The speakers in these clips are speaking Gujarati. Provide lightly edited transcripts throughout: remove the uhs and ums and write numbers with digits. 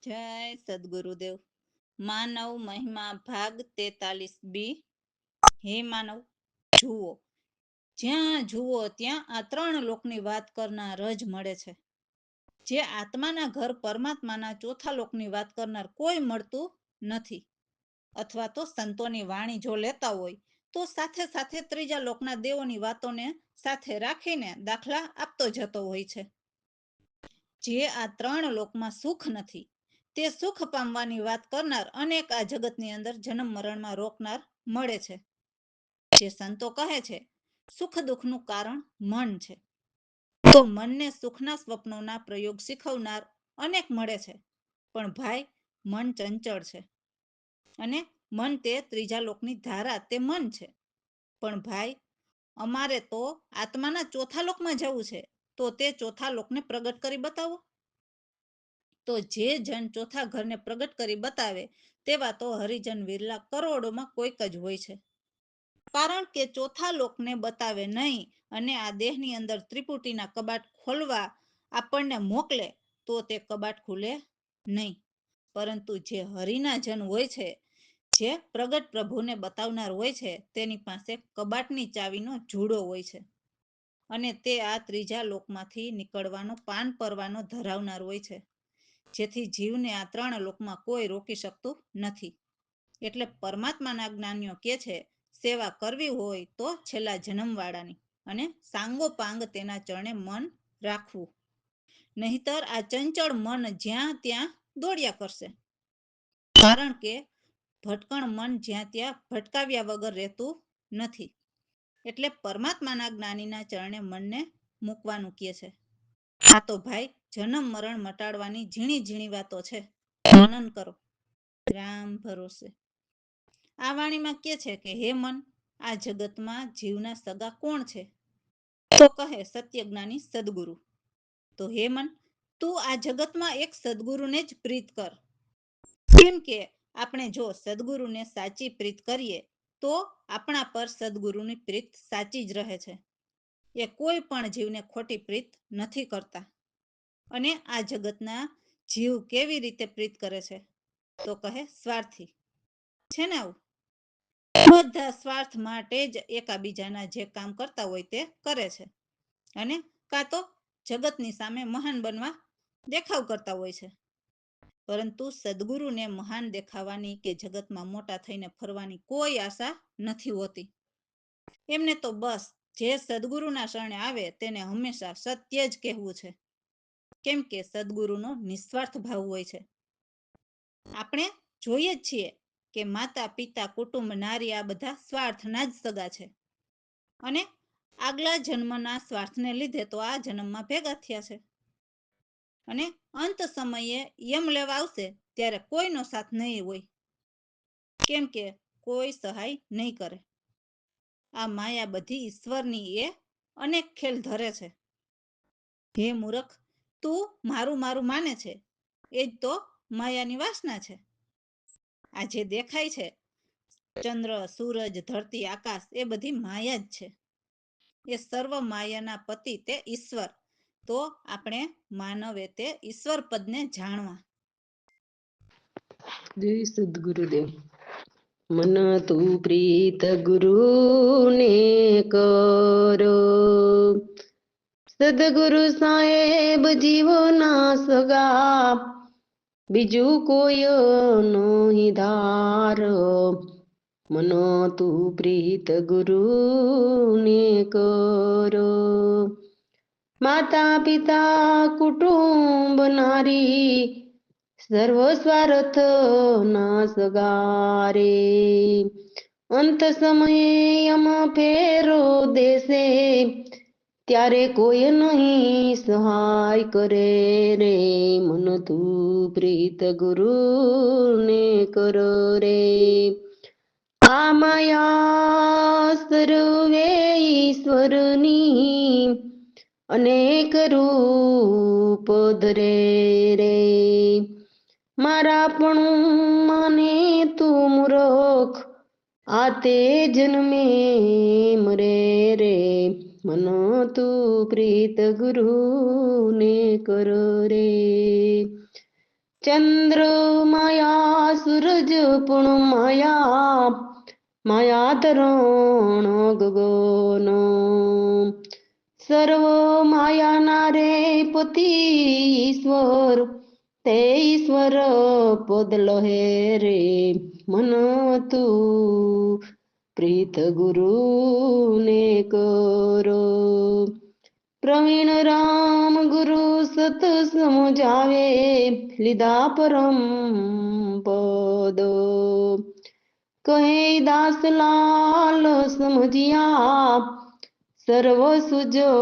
જય સદગુરુદેવ. માનવ મહિમા ભાગ 43 બી. હે માનવ, જુઓ, જ્યાં જુઓ ત્યાં આ ત્રણ લોકની વાત કરનાર જ મળે છે. જે આત્માના ઘર પરમાત્માના ચોથા લોકની વાત કરનાર કોઈ મળતું નથી. અથવા તો સંતોની વાણી જો લેતા હોય તો સાથે સાથે ત્રીજા લોકના દેવોની વાતોને સાથે રાખીને દાખલા આપતો જતો હોય છે. જે આ ત્રણ લોકમાં સુખ નથી તે સુખ પામવાની વાત કરનાર અનેક આ જગતની અંદર જન્મ મરણમાં રોકનાર મળે છે. જે સંતો કહે છે સુખ દુઃખનું કારણ મન છે, તો મનને સુખના સ્વપ્નોના પ્રયોગ શીખવનાર અનેક મળે છે. પણ ભાઈ, મન ચંચળ છે અને મન તે ત્રીજા લોકની ધારા તે મન છે. પણ ભાઈ, અમારે તો આત્માના ચોથા લોકમાં જવું છે, તો તે ચોથા લોકને પ્રગટ કરી બતાવો. તો જે જન ચોથા ઘરને પ્રગટ કરી બતાવે તેવા તો હરિજન વિરલા કરોડોમાં કોઈક જ હોય છે. કારણ કે ચોથા લોકને બતાવે નહીં અને આ દેહની અંદર ત્રિપુટીના કબાટ ખોલવા આપણને મોકલે તો તે કબાટ ખુલે નહીં. પરંતુ જે હરિના જન હોય છે, જે પ્રગટ પ્રભુને બતાવનાર હોય છે, તેની પાસે કબાટની ચાવીનો જુડો હોય છે અને તે આ ત્રીજા લોકમાંથી નીકળવાનો પાન પરવાનો ધરાવનાર હોય છે. જેથી જીવને આ ત્રણ લોકમાં કોઈ રોકી શકતું નથી. એટલે પરમાત્માના જ્ઞાનીઓ કહે છે સેવા કરવી હોય તો છેલ્લા જન્મવાળાની અને સાંગો પાંગ તેના ચરણે મન રાખવું. નહીતર આ ચંચળ મન જ્યાં ત્યાં દોડ્યા કરશે. કારણ કે ભટકણ મન જ્યાં ત્યાં ભટકાવ્યા વગર રહેતું નથી. એટલે પરમાત્માના જ્ઞાનીના ચરણે મનને મૂકવાનું કહે છે. આ તો ભાઈ જન્મ મરણ મટાડવાની ઝીણી ઝીણી વાતો છે. મનન કરો રામ ભરોસે. આ વાણીમાં કહે છે કે હે મન, આ જગતમાં જીવના સગા કોણ છે? તો કહે સત્યજ્ઞાની સદગુરુ. તો હે મન, તું આ જગતમાં એક સદગુરુને જ પ્રીત કર. કેમ કે આપણે જો સદગુરુને સાચી પ્રીત કરીએ તો આપણા પર સદગુરુની પ્રીત સાચી જ રહે છે. એ કોઈ પણ જીવને ખોટી પ્રીત નથી કરતા. અને આ જગતના જીવ કેવી રીતે પ્રીત કરે છે? તો કહે સ્વાર્થી છે ને. આવું બધા સ્વાર્થ માટે જ એકાબીજાના જે કામ કરતા હોય તે કરે છે અને કાં તો જગતની સામે મહાન બનવા દેખાવ કરતા હોય છે. પરંતુ સદગુરુને મહાન દેખાવાની કે જગતમાં મોટા થઈને ફરવાની કોઈ આશા નથી હોતી. એમને તો બસ જે સદગુરુના શરણે આવે તેને હંમેશા સત્ય જ કહેવું છે. કેમ કે સદગુરુનો નિસ્વાર્થ ભાવ હોય છે. આપણે જોઈએ જ છીએ કે માતા પિતા કુટુંબ નારી આ બધા સ્વાર્થના જ સગા છે અને આગલા જન્મના સ્વાર્થને લીધે તો આ જન્મમાં ભેગા થયા છે. અને અંત સમયે યમ લેવા આવશે ત્યારે કોઈનો સાથ નહીં હોય. કેમ કે કોઈ સહાય નહીં કરે. આ માયા બધી ઈશ્વરની એ અનેક ખેલ ધરે છે. હે મૂર્ખ, તું મારું મારું માને છે એ જ તો માયાની વાસના છે. આ જે દેખાય છે ચંદ્ર સૂરજ ધરતી આકાશ એ બધી માયા જ છે. એ સર્વ માયાના પતિ તે ઈશ્વર. તો આપણે માનવે તે ઈશ્વર પદને જાણવા. જય સદગુરુદેવ. મન તું પ્રીત ગુરુ ને કરો, સદગુરુ સાહેબ જીવો ના સગા, બીજું કોઈ નહીં ધારો. મનો તું પ્રીત ગુરુ ને કરો, માતા પિતા કુટુંબ નારી સર્વ સ્વાર્થ ના સગારે. અંત સમયે યમ ફેરો દેશે ત્યારે કોઈ નહીં સહાય કરે રે. મન તું પ્રીત ગુરુ ને કરો રે. આ માયા સર્વે ઈશ્વરની અનેક રૂપ ધરે રે. મારા પણ માને તું મૂર્ખ, આ તે જન્મે મરે રે. મન તું પ્રીત ગુરુ ને કરો રે. ચંદ્ર માયા સૂરજ પૂર્ણ માયા માયા તરણ ગગન સર્વ માયાના રે પતિ ઈશ્વર તે ઈશ્વર પદ લહે રે મન તું પ્રીત ગુરુ ને કરો પ્રવીણ રામ ગુરુ સત સમજાવે લીધા પરમ પદ કહે દાસલાલ સમજિયા સર્વ સુજો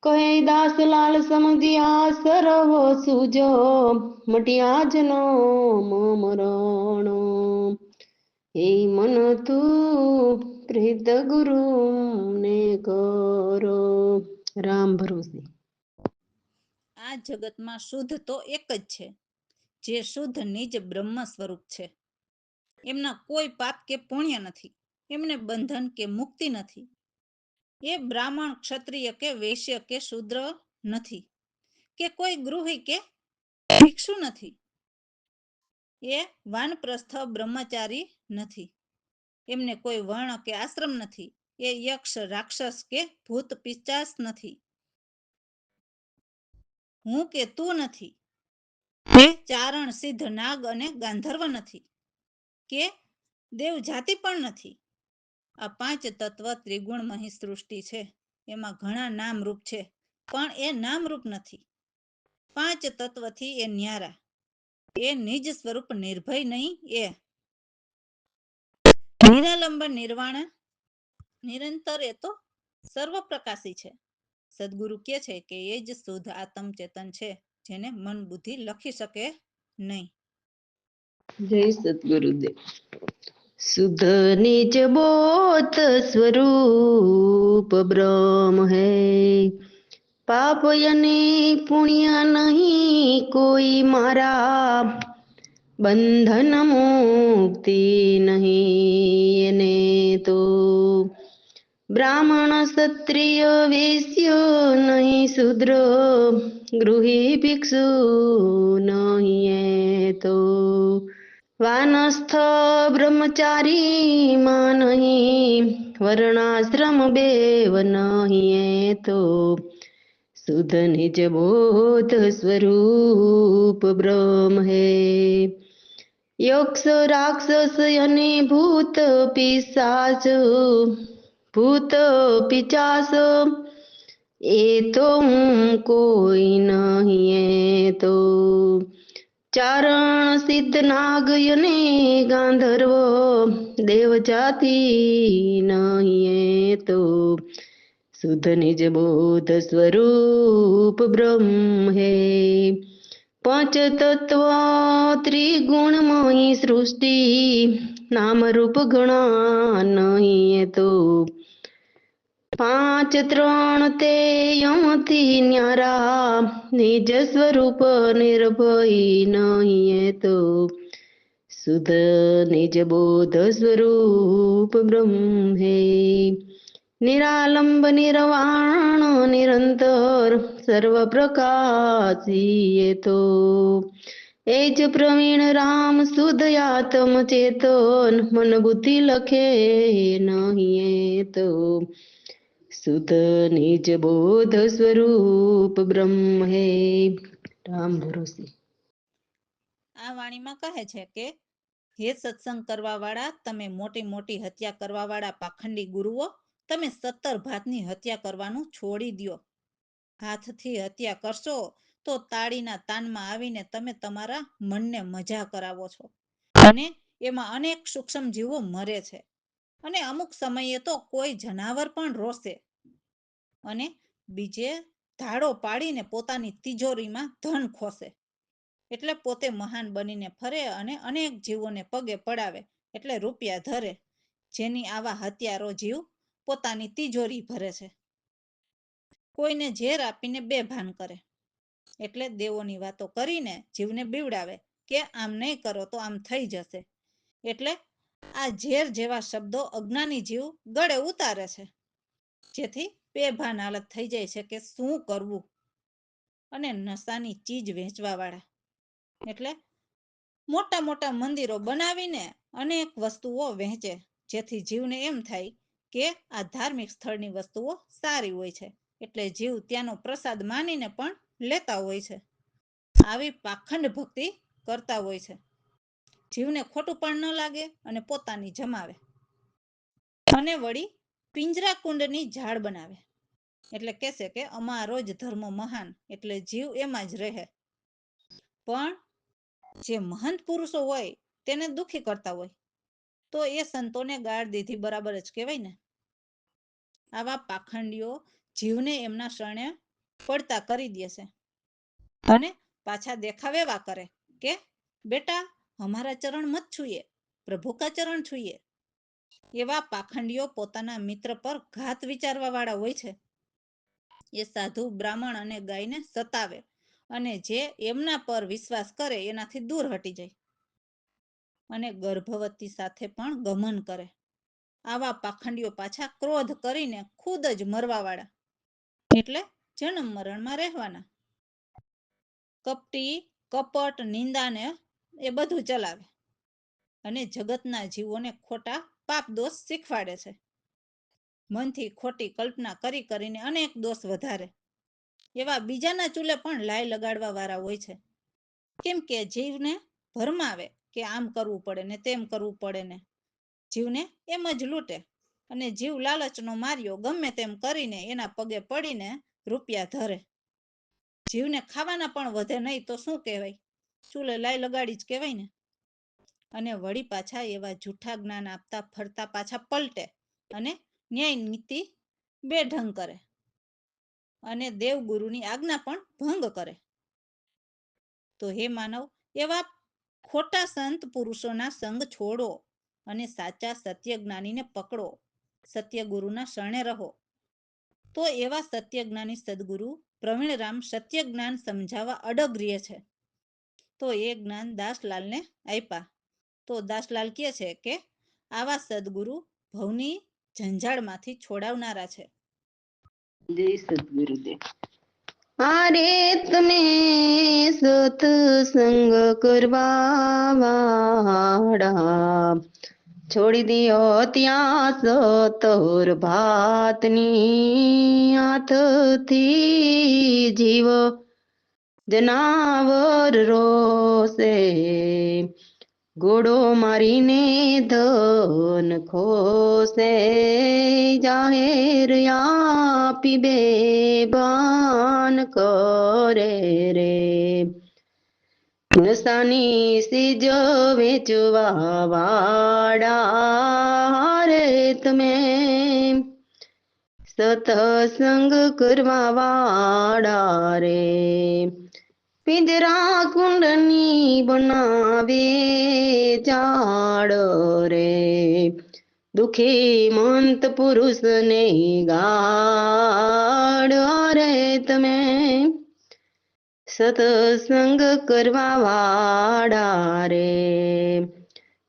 કહે દાસલાલ સમજિયા સર્વ સુજો મટિયા જનો મરણ હે મન તું પ્રીત ગુરુ ને કરો રામ ભરોસે આ જગતમાં શુદ્ધ તો એક જ છે, જે શુદ્ધ નિજ બ્રહ્મ સ્વરૂપ છે. એમના કોઈ પાપ કે પુણ્ય નથી, એમને બંધન કે મુક્તિ નથી. એ બ્રાહ્મણ, ક્ષત્રિય કે વૈશ્ય કે શૂદ્ર નથી, કે કોઈ ગૃહી કે ભિક્ષુ નથી. એ વાનપ્રસ્થ બ્રહ્મચારી નથી, એમને કોઈ વર્ણ કે આશ્રમ નથી. એ યક્ષ, રાક્ષસ કે ભૂત પિશાચ નથી. હું કે તું નથી, એ ચારણ, સિદ્ધ, નાગ અને ગાંધર્વ નથી, કે દેવ જાતિ પણ નથી. આ પાંચ તત્વ ત્રિગુણમય સૃષ્ટિ છે. એમાં ઘણા નામરૂપ છે, પણ એ નામરૂપ નથી. પાંચ તત્વથી એ ન્યારા, એ નિજ સ્વરૂપ નિર્ભય નહીં. એ નિરાલંબ નિર્વાણ નિરંતર, એ તો સર્વ પ્રકાશી છે. સદગુરુ કહે છે કે એ જ શુદ્ધ આત્મ ચેતન છે, જેને મન બુદ્ધિ લખી શકે નહીં. જય સદગુરુદેવ. શુદ્ધ નિજ બોધ સ્વરૂપ બ્રહ્મ હૈ, પાપ અને પુણ્ય નહીં કોઈ મારા, બંધન મુક્તિ નહીં એને તો, બ્રાહ્મણ ક્ષત્રિય વૈશ્ય નહીં શૂદ્ર, ગૃહી ભિક્ષુ નહીં એ તો, વાનસ્થ બ્રહ્મચારી માં નહીં, વર્ણાશ્રમ બેવ નહીં એ તો, શુદ્ધ નિજ બોધ સ્વરૂપ બ્રહ્મ હૈ. યક્ષ, રાક્ષસ અને ભૂત પિશાચ, ભૂત પિશાચ એ તો હું કોઈ નહીં. એ તો ચારણ, સિદ્ધ, નાગ અને ગાંધર્વ, દેવ જાતિ નહીં. એ તો શુદ્ધ નિજ બોધ સ્વરૂપ બ્રહ્મ હૈ. પાંચ તત્વ ત્રિગુણમય સૃષ્ટિ, નામ રૂપ ગણા નહીં. એ તો પાંચ ત્રણ તે યમથી ન્યારા, નિજ સ્વરૂપ નિર્ભય નહીં. એ તો શુદ્ધ નિજ બોધ સ્વરૂપ બ્રહ્મ હૈ. નિરાલંબ નિર્વાણ નિરંતર, સર્વ પ્રકાશી એ તો, એ જ પ્રવીણ રામ શુદ્ધ આત્મ ચેતન, મન બુદ્ધિ લખે નહીં. એ તો શુદ્ધ નિજ બોધ સ્વરૂપ બ્રહ્મ હૈ. રામ ભરોસે. આ વાણીમાં કહે છે કે હે સત્સંગ કરવા વાળા, તમે મોટી મોટી હત્યા કરવા વાળા પાખંડી ગુરુઓ, તમે 17 ભાતની હત્યા કરવાનું છોડી દ્યો. હાથથી હત્યા કરશો તો તાળીના તાનમાં આવીને તમે તમારા મનને મજા કરાવો છો, અને એમાં અનેક સૂક્ષ્મ જીવો મરે છે, અને અમુક સમયે તો કોઈ જનાવર પણ રોશે, અને બીજે ધાડો પાડીને પોતાની તિજોરીમાં ધન ખોસે. એટલે પોતે મહાન બનીને ફરે અને અનેક જીવોને પગે પડાવે, એટલે રૂપિયા ધરે. જેની આવા હત્યારો જીવ પોતાની તિજોરી ભરે છે. કોઈને ઝેર આપીને બેભાન કરે, એટલે દેવોની વાતો કરીને જીવને બીવડાવે કે આમ નહીં કરો તો આમ થઈ જશે. એટલે આ ઝેર જેવા શબ્દો અજ્ઞાની જીવ ગળે ઉતારે છે, જેથી બેભાન હાલત થઈ જાય છે કે શું કરવું. અને નશાની ચીજ વેચવાવાળા. એટલે મોટા મોટા મંદિરો બનાવીને અનેક વસ્તુઓ વહેંચે, જેથી જીવને એમ થાય કે આ ધાર્મિક સ્થળની વસ્તુઓ સારી હોય છે, એટલે જીવ ત્યાંનો પ્રસાદ માનીને પણ લેતા હોય છે. આવી પાખંડ ભક્તિ કરતા હોય છે. જીવને ખોટું પણ ન લાગે અને પોતાની જમાવે. અને વળી પિંજરા કુંડની ઝાડ બનાવે, એટલે કહેશે કે અમારો જ ધર્મ મહાન, એટલે જીવ એમાં જ રહે. પણ જે મહંત પુરુષો હોય તેને દુખી કરતા હોય તો એ સંતોને ગાળ દીધી બરાબર જ કહેવાય ને. આવા પાખંડીઓ જીવને એમના શરણે પડતા કરી દેશે અને પાછા દેખાવેવા કરે કે બેટા હમારા ચરણ મત છુએ, પ્રભુ કા ચરણ છુએ. એવા પાખંડીઓ પોતાના મિત્ર પર ઘાત વિચારવા વાળા હોય છે. એ સાધુ, બ્રાહ્મણ અને ગાયને સતાવે અને જે એમના પર વિશ્વાસ કરે એનાથી દૂર હટી જાય. અને ગર્ભવતી સાથે પણ ગમન કરે. આવા પાખંડીઓ પાછા ક્રોધ કરીને ખુદ જ મરવા વાળા, એટલે જન્મ મરણમાં રહેવાના. કપટી, કપટ, નિંદાને એ બધું ચલાવે અને જગતના જીવોને ખોટા પાપ દોષ શીખવાડે છે. મનથી ખોટી કલ્પના કરીને અનેક દોષ વધારે. એવા બીજાના ચૂલે પણ લાઈ લગાડવા વાળા હોય છે. કેમ કે જીવને ભરમાવે કે આમ કરવું પડે ને તેમ કરવું પડે ને. જીવને એમ જ લૂંટે અને જીવ લાલચનો માર્યો ગમે તેમ કરીને એના પગે પડીને રૂપિયા ધરે. જીવને ખાવાના પણ વધે નહીં તો શું કહેવાય, ચૂલે લાઈ લગાડી જ કહેવાય ને. અને વળી પાછા એવા જૂઠા જ્ઞાન આપતા ફરતા પાછા પલટે અને ન્યાય નીતિ બેઢંગ કરે અને દેવગુરુની આજ્ઞા પણ ભંગ કરે. તો હે માનવ, એવા ખોટા સંત પુરુષોના સંગ છોડો અને સાચા સત્ય જ્ઞાનીને પકડો, સત્ય ગુરુના શરણે રહો. તો એવા સત્ય જ્ઞાની સદગુરુ પ્રવીણરામ સત્ય જ્ઞાન સમજાવવા અડગ રહે છે. તો એ જ્ઞાન દાસલાલને આપ્યા. તો દાસલાલ કહે છે કે આવા સદગુરુ ભવની ઝંઝાળમાંથી છોડાવનારા છે. જય સદગુરુદેવ. અરે તમે સત્સંગ કરવા વાળા, છોડી દિયો ત્યાં સતોર ભાતની હાથથી જીવ જનાવર રોશે, ઘોડો મારીને ધન ખોશે, જાહેર આપી બેભાન કરે રે. નશાની સીજ વેચવા વાળા રે તમે, સતસંગ કરવા વાળા રે. પિંજરા કુંડની બનાવે ઝાડ રે, દુખી મંત પુરુષને ગાડ રે તમે, સતસંગ કરવા વાળા રે.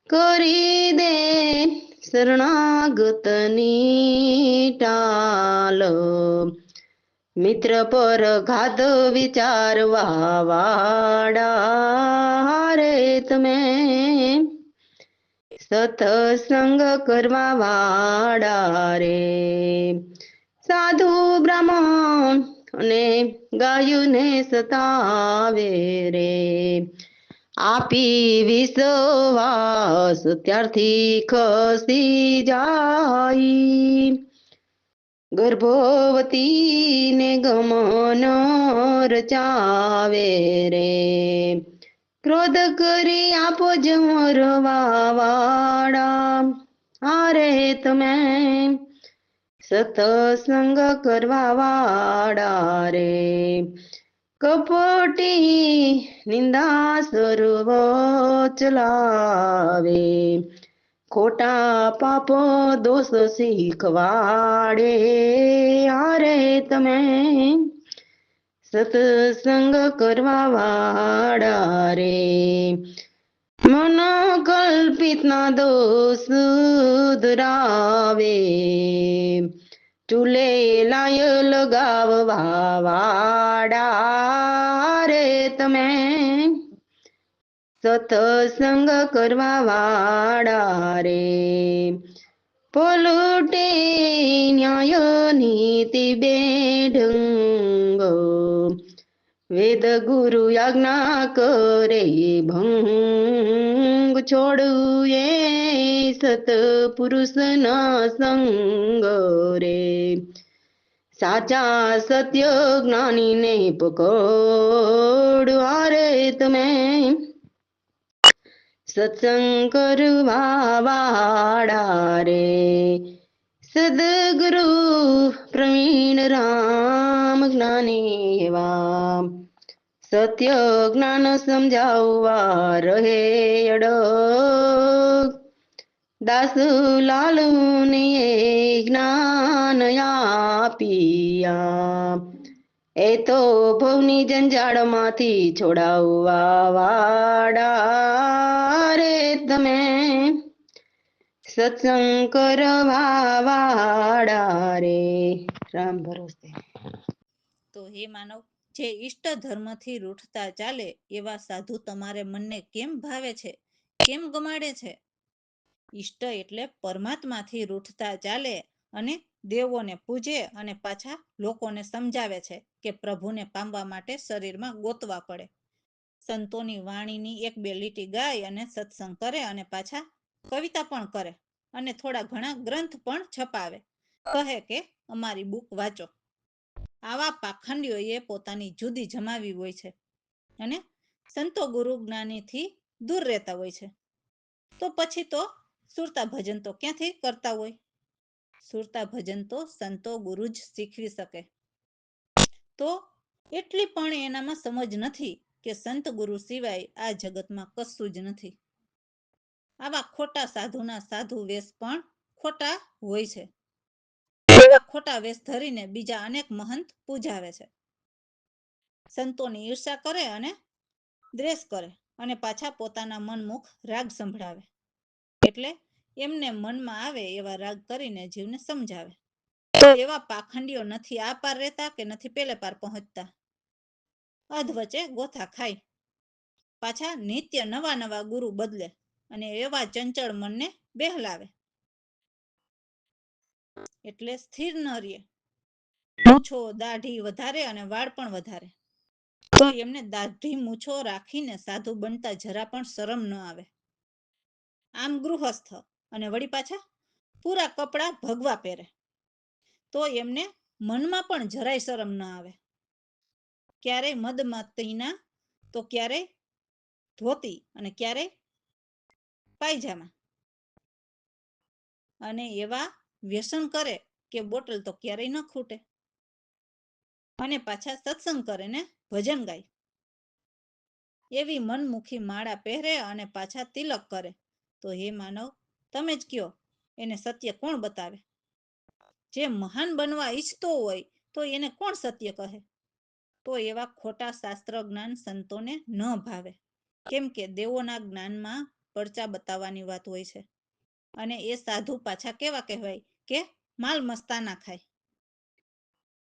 કરી દે શરણાગતની ટાલ, મિત્ર પર ઘાત વિચારવા વાળા રે તમે, સતસંગ કરવા વાળા રે. સાધુ બ્રાહ્મણ અને ગાયુંને સતાવે રે, આપી વિશ્વાસ ત્યારથી ખસી જાય, ગર્ભવતીને ગમન રચાવે રે, ક્રોધ કરી આપો જમરવા વાળા હારે તમે, સતસંગ કરવા વાળા રે. કપટી નિંદા સર્વ ચલાવે, ખોટા પાપ દોષ શીખવાડે હારે તમે, સતસંગ કરવા વાળા રે. મનોકલ્પિત ના દોષ ધરાવે, ચૂલે લાય લગાવવા વાળા સત્સંગ કરવા વાળા રે પોલુટે ન્યાય નીતિ બેઢંગો વેદ ગુરુ આજ્ઞા કરે ભંગ છોડું એ સતપુરુષના સંગ રે સાચા સત્ય જ્ઞાનીને પકડ હારે તમે સત્સંગ કરવા વાળા રે સદગુરુ પ્રવીણ રામ જ્ઞાની એવા સત્ય જ્ઞાન સમજાવવા રહે અડગ દાસલાલ ને જ્ઞાન આપીયા એ તો ભવની જંજાળમાંથી છોડાવવા વાળા રે તમે સત્સંગ કરવા વાળા રે રામ ભરોસે. તો હે માનવ, જે ઈષ્ટ ધર્મથી રૂઠતા ચાલે એવા સાધુ તમારે મનને કેમ ભાવે છે, કેમ ગમાડે છે? ઈષ્ટ એટલે પરમાત્માથી રૂઠતા ચાલે અને દેવોને પૂજે અને પાછા લોકોને સમજાવે છે કે પ્રભુને પામવા માટે શરીરમાં ગોતવા પડે. સંતોની વાણીની એક બે લીટી ગાય અને સત્સંગ કરે અને પાછા કવિતા પણ કરે અને થોડા ઘણા ગ્રંથ પણ છપાવે, કહે કે અમારી બુક વાંચો. આવા પાખંડીઓએ પોતાની જુદી જમાવી હોય છે અને સંતો ગુરુ જ્ઞાનીથી દૂર રહેતા હોય છે. તો પછી તો સુરતા ભજન તો ક્યાંથી કરતા હોય? સુરતા ભજન તો સંતો ગુરુ જ શીખવી શકે. તો એટલી પણ એનામાં સમજ નથી કે સંત ગુરુ સિવાય આ જગતમાં કશું જ નથી. આવા ખોટા સાધુના સાધુ વેશ પણ ખોટા હોય છે. એવા ખોટા વેશ ધરીને બીજા અનેક મહંત પૂજાવે છે. સંતોની ઈર્ષા કરે અને દ્વેષ કરે અને પાછા પોતાના મનમુખ રાગ સંભળાવે. એટલે એમને મનમાં આવે એવા રાગ કરીને જીવને સમજાવે. તો એવા પાખંડીઓ નથી આ પાર રહેતા કે નથી પેલે પાર પહોંચતા. અધ વચ્ચે ગોથા ખાય. પાછા નિત્ય નવા નવા ગુરુ બદલે અને એવા ચંચળ મનને બહેલાવે. એટલે સ્થિર ન રહે. મૂછો દાઢી વધારે અને વાળ પણ વધારે. તો એમને દાઢી મૂછો રાખીને સાધુ બનતા જરા પણ શરમ ન આવે. આમ ગૃહસ્થ અને વળી પાછા પૂરા કપડા ભગવા પહેરે. તો એમને મનમાં પણ જરાય શરમ ન આવે. ક્યારેય મદમતીના તો ક્યારેય ધોતી અને ક્યારેય પાયજામા. અને એવા વ્યસન કરે કે બોટલ તો ક્યારેય ન ખૂટે. અને પાછા સત્સંગ કરે ને ભજન ગાય. એવી મનમુખી માળા પહેરે અને પાછા તિલક કરે. તો હે માનવ, તમે જ કયો એને સત્ય કોણ બતાવે? જે મહાન બનવા ઈચ્છતો હોય તો એને કોણ સત્ય કહે? તો એવા ખોટા શાસ્ત્ર જ્ઞાન સંતોને ન ભાવે. કેમ કે દેવોના જ્ઞાનમાં પરચા બતાવવાની વાત હોય છે. અને એ સાધુ પાછા કેવા કહેવાય કે માલ મસ્તાના ખાય.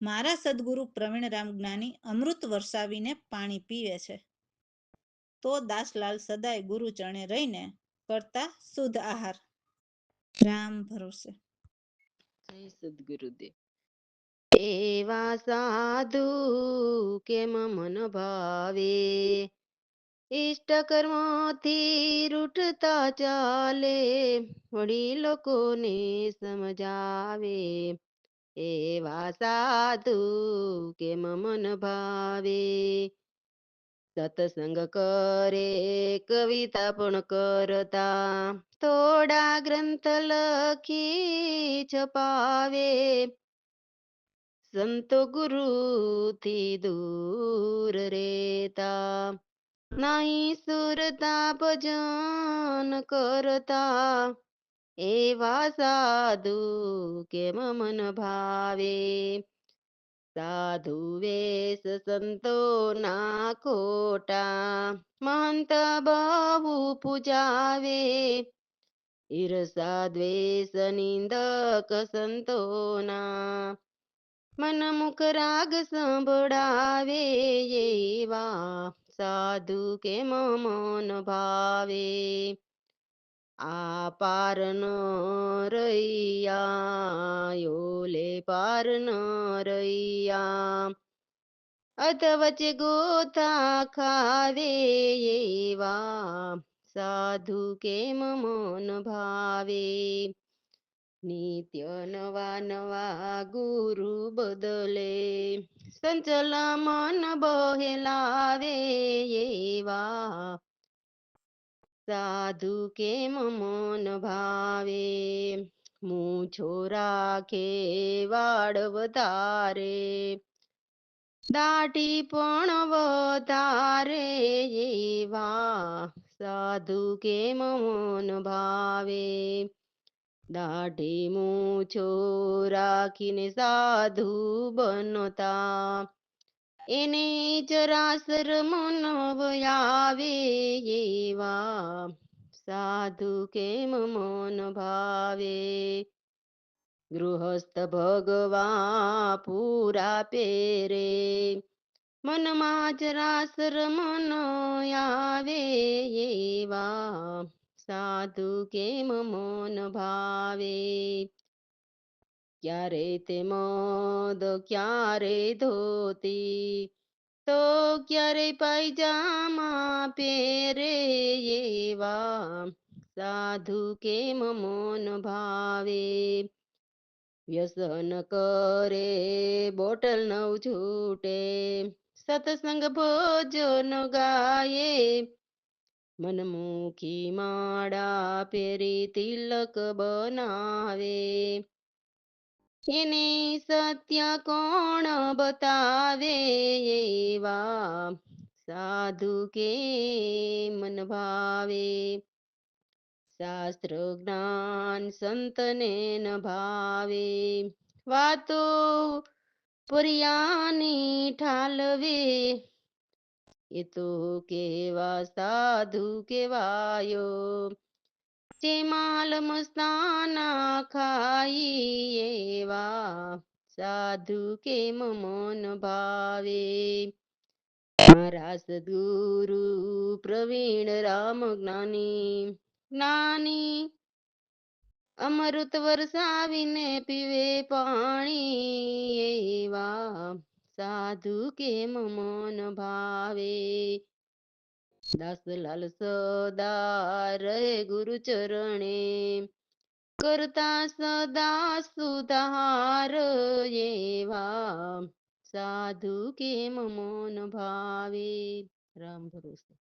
મારા સદગુરુ પ્રવીણરામ જ્ઞાની અમૃત વરસાવીને પાણી પીવે છે. તો દાસલાલ સદાય ગુરુ ચરણે રહીને કરતા શુદ્ધ આહાર. રામ ભરોસે. જય સદગુરુદેવ. એવા સાધુ કેમ મન ભાવે ઈષ્ટ કર્મથી રૂઠતા ચાલે વળી લોકોને સમજાવે. એવા સાધુ કેમ મન ભાવે સત્સંગ કરે કવિતા પણ કરતા થોડા ગ્રંથ લખી છપાવે સંતો ગુરુ થી દૂર રહેતા નહીં સુરતા ભજન કરતા એવા સાધુ કેમ મન ભાવે સાધુ વેશ સંતો ના ખોટા મહંત બહુ પૂજાવે ઈર્ષા દ્વેષ નિંદક સંતોના મન મુખ રાગ સંભળાવે એવા સાધુ કેમ મન ભાવે આ પાર ન રૈયા ઓલે પાર ન રૈયા અધ વચ્ચે ગોથા ખાવે એવા સાધુ કેમ મન ભાવે નિત્ય નવા નવા ગુરુ બદલે સંચલ મન બહેલાવે એવા સાધુ કેમ મન ભાવે મૂછો રાખે વાળ વધારે દાઢી પણ વધારે એવા સાધુ કેમ મન ભાવે દાઢી મૂછો રાખીને સાધુ બનતા એને જરાસર મન આવે એવા સાધુ કેમ મન ભાવે ગૃહસ્થ ભગવા પૂરા પેરે મનમાં જરાસર મન આવે એવા સાધુ કેમ મન ભાવે ક્યારે તે મદ ક્યારે ધોતી તો ક્યારે પાયજામા પહેરે એવા સાધુ કેમ મન ભાવે વ્યસન કરે બોટલ નવ છૂટે સત્સંગ ભોજન ગાયે મનમુખી માળા પહેરી તિલક બનાવે એને સત્ય કોણ બતાવે એવા સાધુ કે મન ભાવે શાસ્ત્ર જ્ઞાન સંતને ન ભાવે વાતો પર્યાની ઠાલવે એ તો કેવા સાધુ કેવાયો જે માલ મસ્તાના ખાઈ એવા સાધુ કેમ મન ભાવે મારા સદગુરુ પ્રવીણ રામ જ્ઞાની અમૃત વરસાવીને પીવે પાણી એવા સાધુ કેમ મન ભાવે દાસલાલ સદા રહે ગુરુ ચરણે કરતા સદા સુધાર એવા સાધુ કેમ મન ભાવે રામ ભરોસે